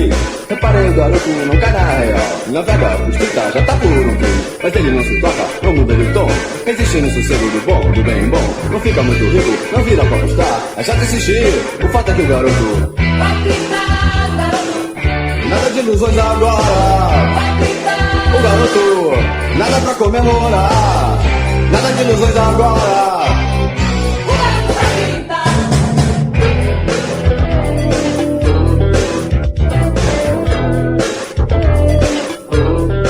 feliz. Reparei, o garoto não cai na real. Navega pro estrita, já tá por um fim. Mas ele não se toca, não muda de tom. Existe no sossego do bom, do bem bom. Não fica muito rico, não vira pra apostar. É já desistir, o fato é que o garoto vai pintar, garoto. Nada de ilusões agora. Vai pintar, o garoto, nada pra comemorar. Nada de ilusões agora. o garoto vai pintar.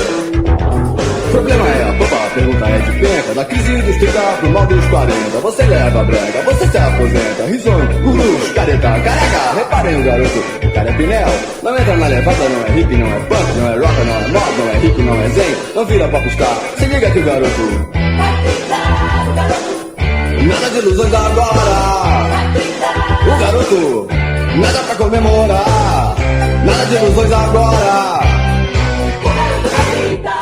O problema é a popa, a pergunta é de penca. Da crise dos 30 pro mal dos 40. Você leva a brega, você se aposenta. Risonho, gurus, careta, careca. Reparem o garoto, o cara é pinel. Não entra na levada, não é hip, não é punk, não é rock, não é mod, não é hip, não é zen. Não vira pra buscar, se liga que o garoto Vai pintar, o garoto. nada de ilusões agora. Vai pintar, O garoto, nada pra comemorar. Nada de ilusões agora. o garoto vai pintar.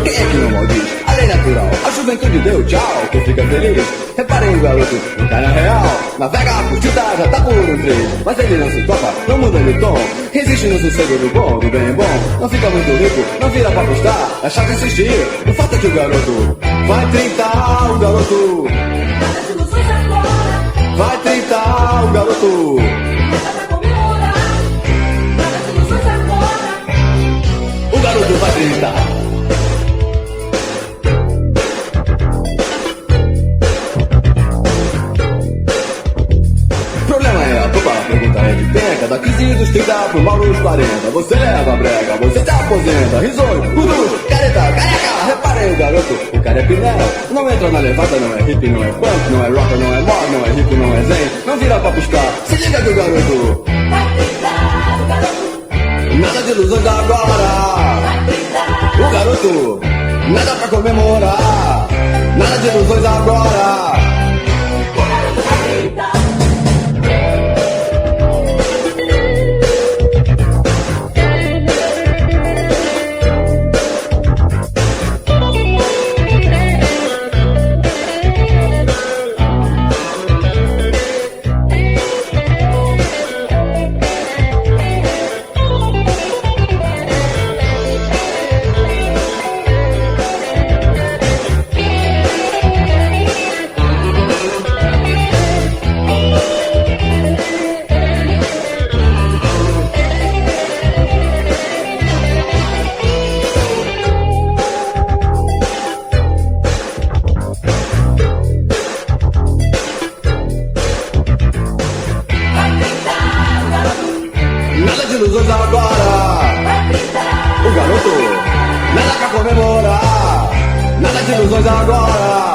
Quem é que não maldiz? A lei natural, a juventude deu tchau, quem fica feliz? Reparem o garoto, não cai na real. Navega por tinta, já tá por um três. Mas ele não se toca, não muda de tom. Resiste no sossego do bom, do bem bom. Não fica muito rico, não vira pra apostar. É chato insistir, o fato é que o garoto vai tentar, o garoto Nada de ilusões agora. vai tentar, o garoto Nada pra comemorar. Nada de ilusões agora. o garoto vai tentar. O problema é a popa, a pergunta é de penca. Da crise dos 30 pro mal dos 40. Você leva a brega, você se aposenta. Risonho, gurus, careta, careca. Reparem o garoto, o cara é pinel. Não entra na levada, não é hip, não é punk, não é rock, não é mod, não é hip, não é zen. Não vira pra buscar, se liga que o garoto Vai pintar, o garoto. nada de ilusões agora. Vai pintar, O garoto, nada pra comemorar. Nada de ilusões agora. o garoto vai pintar. Nada de ilusões agora. Vai pintar, O garoto, nada pra comemorar. Nada de ilusões agora.